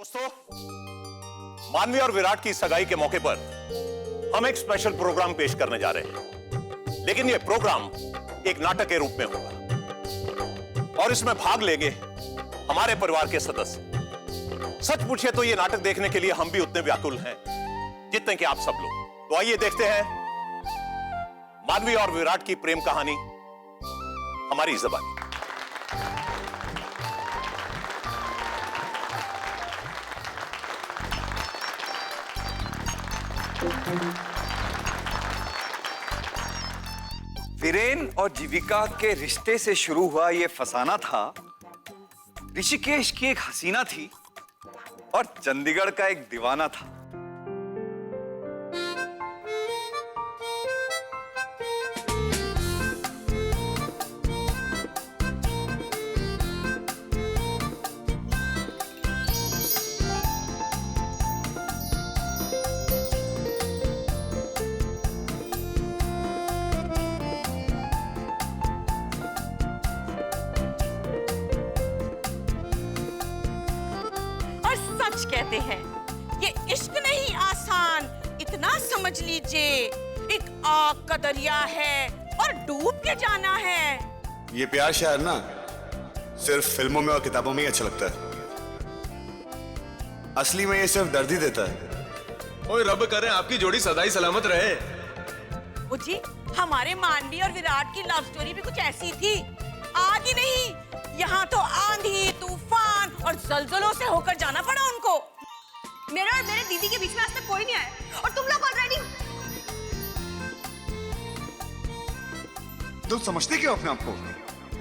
दोस्तों, मानवी और विराट की सगाई के मौके पर हम एक स्पेशल प्रोग्राम पेश करने जा रहे हैं, लेकिन यह प्रोग्राम एक नाटक के रूप में होगा और इसमें भाग लेंगे हमारे परिवार के सदस्य। सच पूछिए तो यह नाटक देखने के लिए हम भी उतने व्याकुल हैं जितने कि आप सब लोग। तो आइए देखते हैं मानवी और विराट की प्रेम कहानी हमारी ज़बानी। वीरेन और जीविका के रिश्ते से शुरू हुआ यह फसाना था। ऋषिकेश की एक हसीना थी और चंडीगढ़ का एक दीवाना था। कहते हैं ये इश्क नहीं आसान, इतना समझ लीजिए, एक आग का दरिया है और डूब के जाना है। ये प्यार शायर ना सिर्फ फिल्मों में और किताबों में ही अच्छा लगता है, असली में ये सिर्फ दर्द ही देता है। ओए रब करे आपकी जोड़ी सदा ही सलामत रहे। जी, हमारे मानवी और विराट की लव स्टोरी भी कुछ ऐसी थी। आज ही नहीं, यहाँ तो आंधी तूफान और जलजलों से होकर जाना पड़ा उनको। मेरा और मेरे दीदी के बीच में आज तक कोई नहीं आया और तुम लोग ऑलरेडी। तुम समझते क्यों अपने आप को?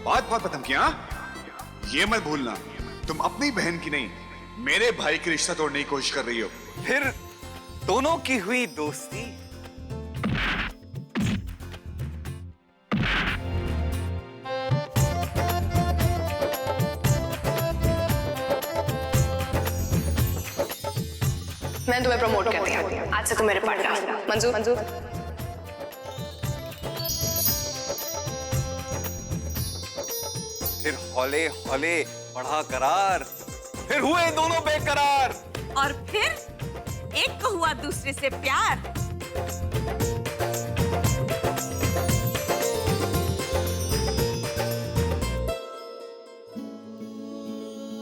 बात बहुत खत्म किया। ये मत भूलना तुम अपनी बहन की नहीं, मेरे भाई की रिश्ता तोड़ने की कोशिश कर रही हो। फिर दोनों की हुई दोस्ती मैं तुम्हें प्रमोट करती हूँ, आज से तुम मेरे पार्टनर। मंजूर? मंजूर। फिर हौले हौले बढ़ा करार, फिर हुए दोनों बेकरार और फिर एक को हुआ दूसरे से प्यार।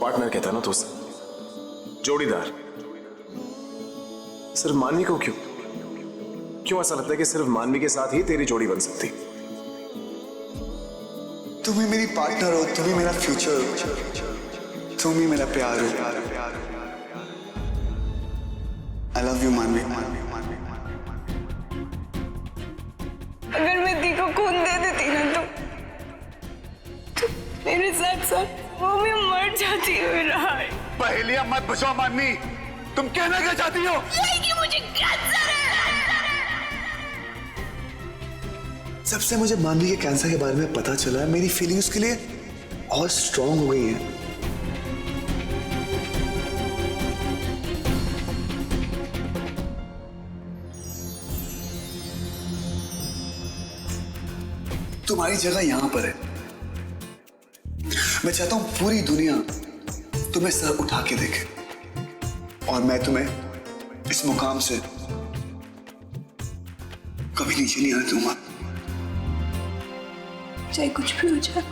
पार्टनर कहता ना दोस्त, जोड़ीदार। सिर्फ मानवी को क्यों ऐसा लगता है कि सिर्फ मानवी के साथ ही तेरी जोड़ी बन सकती? तुम ही मेरी पार्टनर हो, तुम ही मेरा फ्यूचर हो, तुम ही मेरा प्यार हो। आई लव यू मानवी। अगर मैं दी को खून दे देती ना तो मेरे साथ साथ वो भी मर जाती है। पहेलियां मत बुझाओ मानवी, तुम कहना क्या चाहती हो? यही कि मुझे कैंसर है। सबसे मुझे मानवी के कैंसर के बारे में पता चला है, मेरी फीलिंग्स उसके लिए और स्ट्रांग हो गई है। तुम्हारी जगह यहां पर है। मैं चाहता हूं पूरी दुनिया तुम्हें सर उठा के देखे और मैं तुम्हें इस मुकाम से कभी नीचे नहीं आने दूंगा। चाहे कुछ भी हो जाए,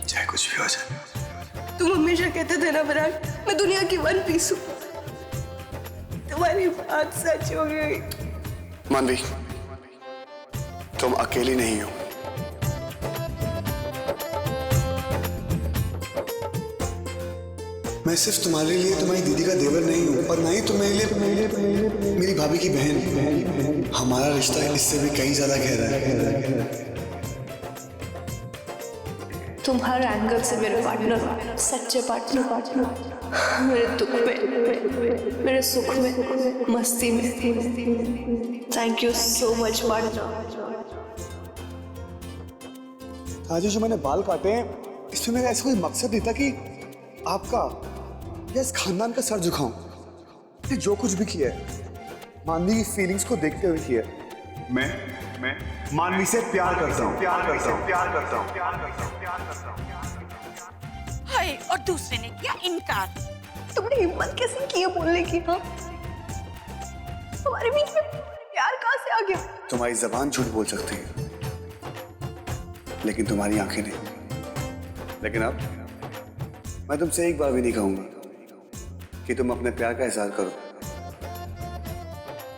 चाहे कुछ भी हो जाए। तुम हमेशा कहते थे ना विराट, मैं दुनिया की वन पीस हूँ। तुम्हारी बात सच हो गई। मानवी, तुम अकेली नहीं हो। मैं सिर्फ तुम्हारे लिए तुम्हारी दीदी का देवर नहीं हूँ और ना ही तुम मेरे लिए मेरी भाभी की बहन। हमारा रिश्ता इससे भी कहीं ज्यादा गहरा है। तुम हर एंगल से मेरे पार्टनर, सच्चे पार्टनर। मेरे दुख में, मेरे सुख में, मस्ती में। Thank you so much partner. आज जो मैंने बाल काटे हैं, इसमें मेरा ऐसा कोई मकसद नहीं था कि आपका या इस खानदान का सर झुकाऊं। ये जो कुछ भी किया है मानवी की फीलिंग्स को देखते हुए किया है। मैं मानवी से प्यार करता हूं। हाय, और दूसरे ने किया इनकार। तुमने हिम्मत कैसे की है बोलने की? हाँ, हमारे बीच में प्यार कहाँ से आ गया? तुम्हारी जबान झूठ बोल सकती है, लेकिन तुम्हारी आंखें नहीं। लेकिन अब मैं तुमसे एक बार भी नहीं कहूंगा कि तुम अपने प्यार का इजहार करो,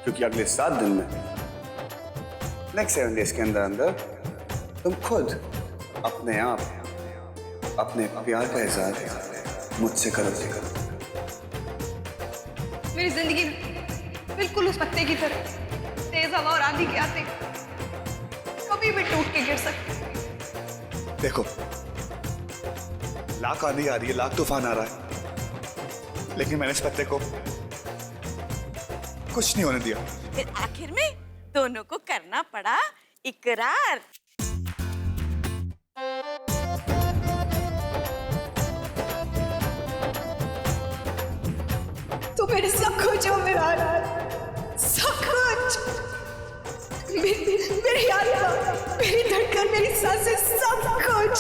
क्योंकि अगले 7 दिन में, नेक्स्ट 7 डेज के अंदर अंदर तुम खुद अपने आप अपने प्यार का इजहार मुझसे करोगे। मेरी जिंदगी बिल्कुल उस पत्ते की तरह तेज हवा और आंधी के आते कभी भी टूट के गिर सकती। देखो, लाख आंधी आ रही है, लाख तूफान आ रहा है, लेकिन मैंने इस पत्ते को कुछ नहीं होने दिया। फिर आखिर में दोनों को करना पड़ा इकरार। तो मेरे सब कुछ हो विराट, सब कुछ। मेरी आत्मा, मेरी धड़कन, मेरी सांसें, सब कुछ।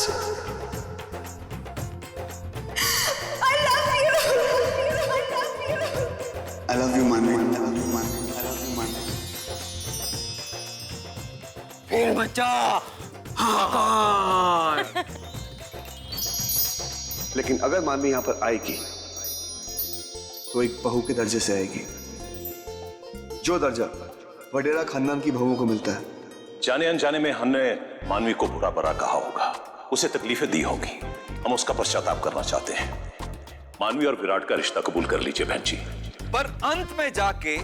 I love you. I love you. I love you, मानवी। I love you, मानवी। I love you, मानवी। फिर बच्चा। लेकिन अगर मानवी यहाँ पर आएगी तो एक बहू के दर्जे से आएगी, जो दर्जा वडेरा खानदान की बहुओं को मिलता है। जाने अनजाने में हमने मानवी को बुरा भला कहा होगा, उसे तकलीफें दी होगी, हम उसका पश्चाताप करना चाहते हैं। मानवी और विराट का रिश्ता कबूल कर लीजिए बहन जी। पर अंत में जाके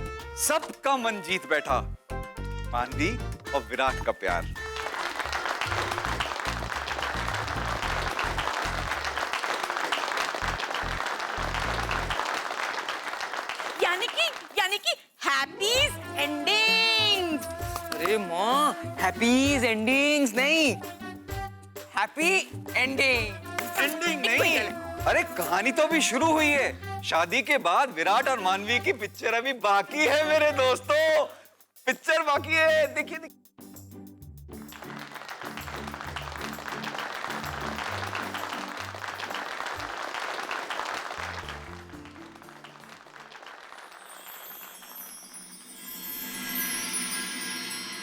सबका मन जीत बैठा मानवी और विराट का प्यार। यानी कि हैप्पी एंडिंग्स। अरे माँ, हैप्पीज एंडिंग्स नहीं, हैप्पी एंडिंग नहीं। अरे कहानी तो अभी शुरू हुई है। शादी के बाद विराट और मानवी की पिक्चर अभी बाकी है मेरे दोस्तों, पिक्चर बाकी है। देखिए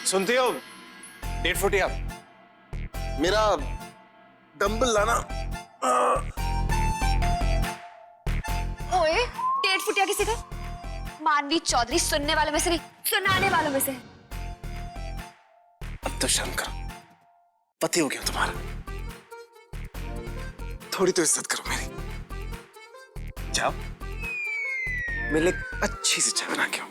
सुनते हो? डेट फुटी आप मेरा डंबल लाना। ओए, डेट फुटिया किसी का? मानवी चौधरी सुनने वालों में से नहीं, सुनाने वालों में से है। अब तो शर्म करो, पति हो गया तुम्हारा, थोड़ी तो इज्जत करो मेरी। जाओ, मेरे लिए अच्छी सी चाय बना के आओ।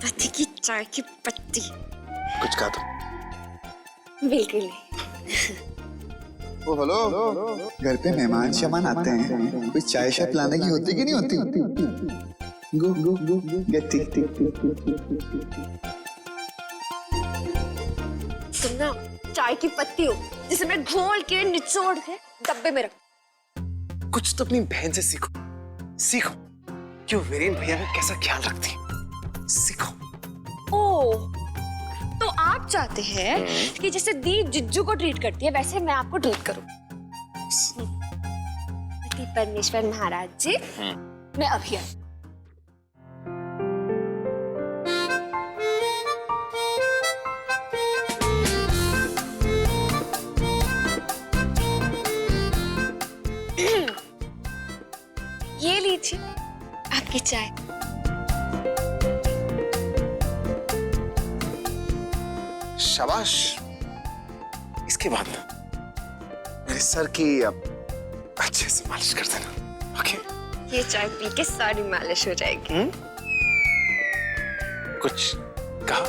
पति की चाय की पत्ती। कुछ कहा तुम? बिल्कुल नहीं। ओ हेलो, घर पे मेहमान शमान आते हैं, कुछ चाय शाय पिलाने की होती कि नहीं होती? गो गो गो गेट टी। तुम ना चाय की पत्ती हो जिसे मैं घोल के निचोड़ के डब्बे में रख। कुछ तो अपनी बहन से सीखो, सीखो क्यों वीरेन भैया का कैसा ख्याल रखती है, सीखो। ओह, तो आप चाहते हैं कि जैसे दीप जिज्जू को ट्रीट करती है वैसे मैं आपको ट्रीट करूं? पति परमेश्वर महाराज जी, मैं अभी आई। ये लीजिए आपकी चाय। शाबाश। इसके बाद ना मेरे सर की अच्छे से मालिश कर देना, ओके? ये चाय पी के सारी मालिश हो जाएगी। कुछ कहा?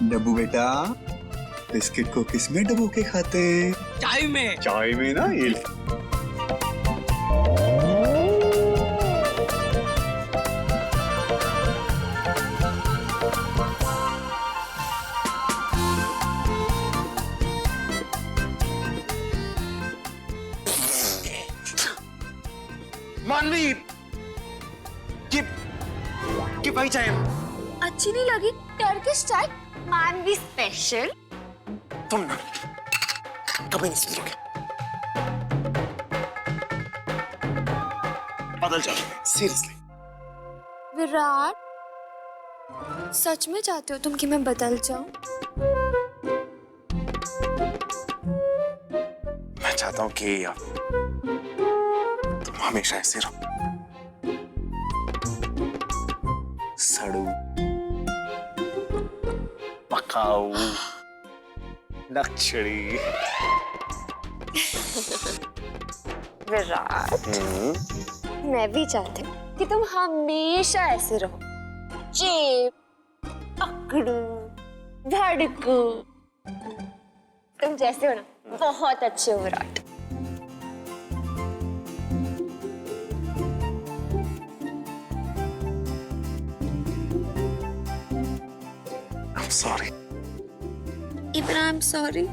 डब्बू बेटा, बिस्किट को किस में डबो के खाते? चाय में। चाय में ना, ये मानवी, कि भाई चाय अच्छी नहीं लगी? टेर टर्किश चाय मानवी स्पेशल। तुम ना कभी नहीं सुधरोगे। बदल जाओ सीरियसली। विराट, सच में चाहते हो तुम कि मैं बदल जाऊं? मैं चाहता हूँ कि तुम हमेशा ऐसे रहो। सड़ू, पकाऊ, नक्शड़ी। विराट, मैं भी चाहती हूँ कि तुम हमेशा ऐसे रहो। चेप, अकड़ू, धड़कू। तुम जैसे हो ना, बहुत अच्छे हो Virat. I'm sorry. Even I'm sorry.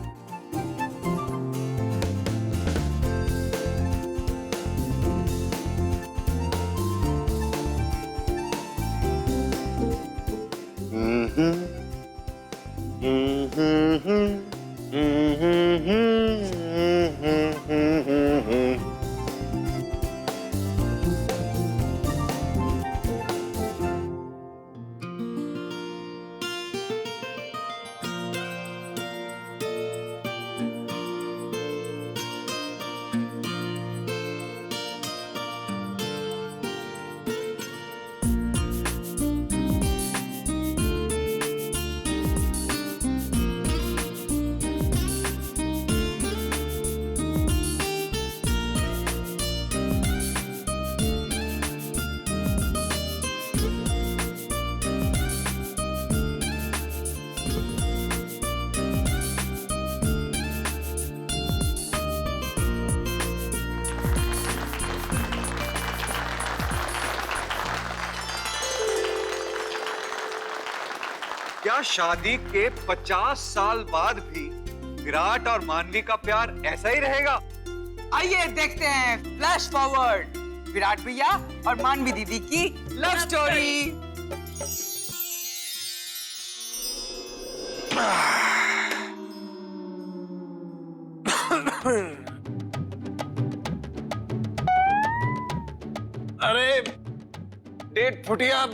क्या शादी के 50 साल बाद भी विराट और मानवी का प्यार ऐसा ही रहेगा? आइए देखते हैं फ्लैश फॉरवर्ड, विराट भैया और मानवी दीदी की लव स्टोरी। अरे डेट फुटिया,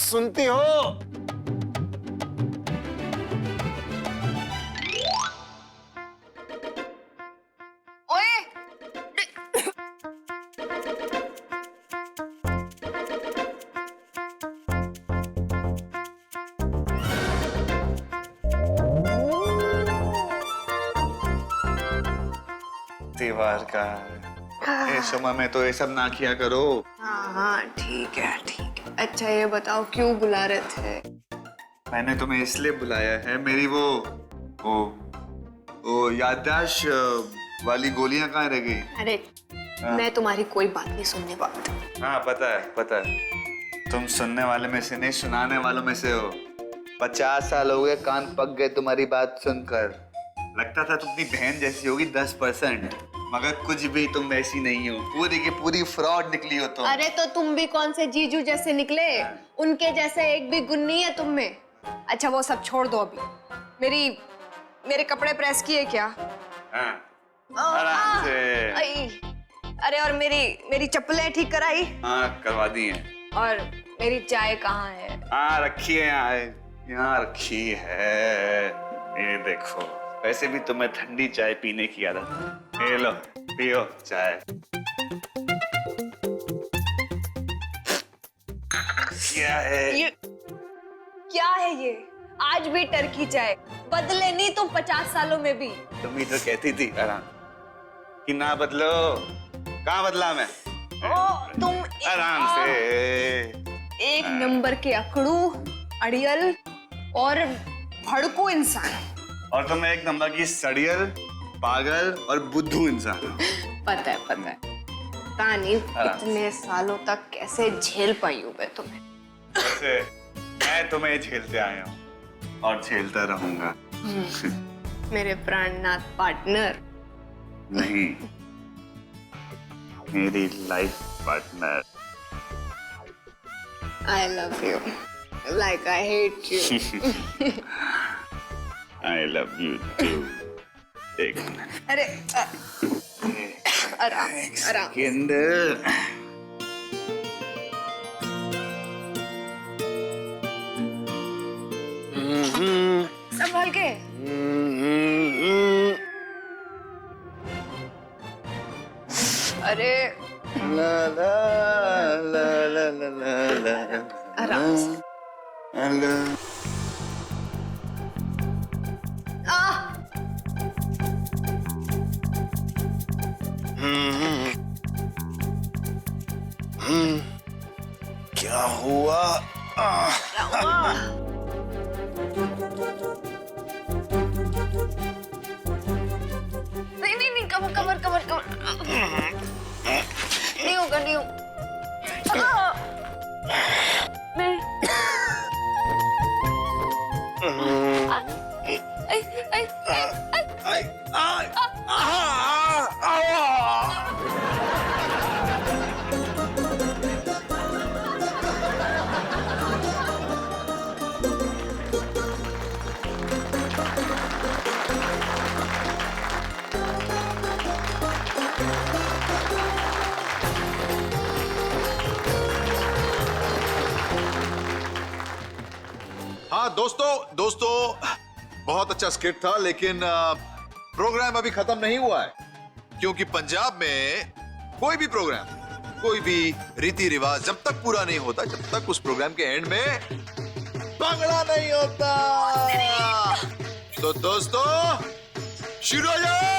सुनती हो? त्योहार का इस समय में तो ये सब ना किया करो। हाँ ठीक है ठीक है। अच्छा ये बताओ क्यों बुला रहे थे? मैंने तुम्हें इसलिए बुलाया है, मेरी वो याददाश्त वाली गोलियां कहाँ रह गई? अरे मैं तुम्हारी कोई बात नहीं सुनने वाली। हाँ पता है तुम सुनने वाले में से नहीं, सुनाने वालों में से हो। 50 साल हो गए कान पक गए तुम्हारी बात सुनकर। लगता था तुम अपनी बहन जैसी होगी 10%, मगर कुछ भी तुम वैसी नहीं हो। पूरी की पूरी फ्रॉड निकली हो तुम। अरे तो तुम भी कौन से जीजू जैसे निकले? उनके जैसे एक भी गुण नहीं है तुम में। अच्छा वो सब छोड़ दो अभी। मेरे कपड़े प्रेस किए क्या? हाँ, आराम से। अरे और मेरी चप्पलें ठीक कराई? हाँ करवा दी हैं। और मेरी चाय कहाँ है? हाँ रखी है यहाँ रखी है। ये देखो, वैसे भी तुम्हें ठंडी चाय पीने की आदत है। ये लो पियो चाय। क्या है ये? आज भी टर्की चाय बदले नहीं तुम 50 सालों में भी। तुम ही तो कहती थी आराम कि ना बदलो। कहाँ बदला मैं? तुम आराम से। एक नंबर के अकड़ू, अड़ियल और भड़कू इंसान। और तुम एक नंबर की सड़ियल, पागल और बुद्धू इंसान। पता है पता नहीं इतने सालों तक कैसे झेल पाई हूँ मैं तुम्हें। वैसे मैं तुम्हें झेलते आया हूँ और झेलता रहूंगा। मेरे प्राणनाथ पार्टनर। नहीं, मेरी life partner. I love you. Like I hate you. I love you too. एक मिनट। अरे आराम आराम। किंडर। संभाल के। अरे ला ला ला ला ला ला ला। आराम से। ला। क्या हुआ? नहीं कवर कवर कवर कवर नहीं होगा नहीं होगा नहीं हाँ दोस्तों बहुत अच्छा स्क्रिप्ट था, लेकिन प्रोग्राम अभी खत्म नहीं हुआ है, क्योंकि पंजाब में कोई भी प्रोग्राम, कोई भी रीति रिवाज जब तक पूरा नहीं होता, जब तक उस प्रोग्राम के एंड में भंगड़ा नहीं होता। तो दोस्तों शुरू हो जाए।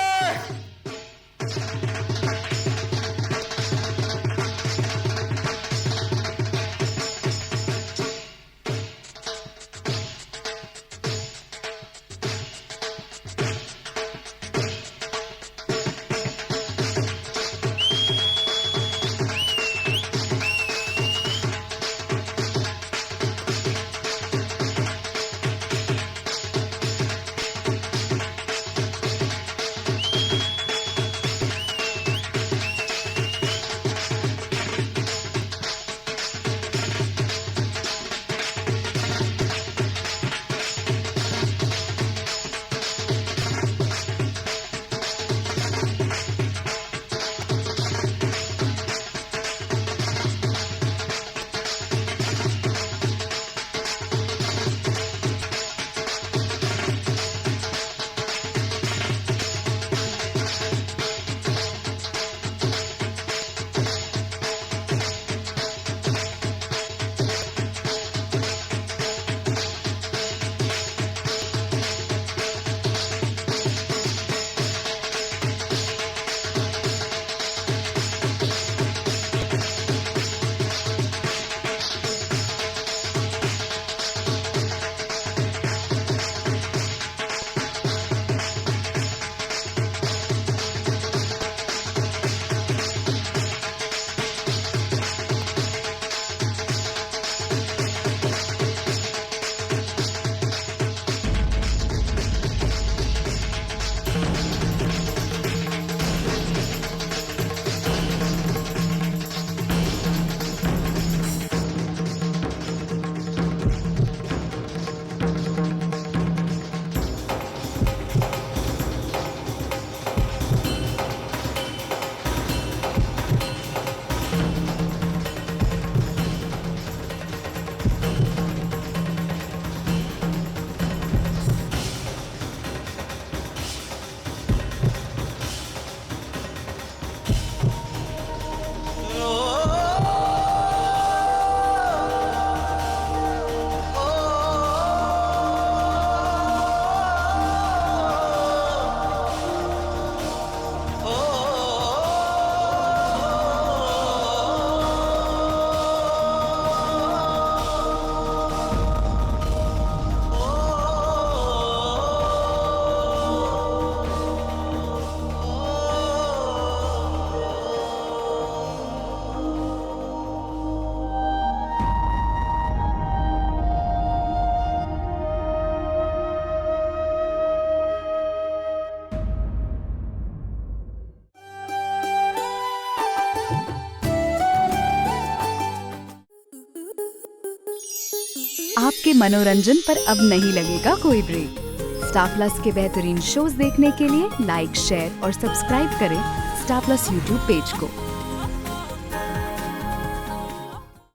आपके मनोरंजन पर अब नहीं लगेगा कोई ब्रेक। स्टार प्लस के बेहतरीन शोज देखने के लिए लाइक, शेयर और सब्सक्राइब करें स्टार प्लस यूट्यूब पेज को।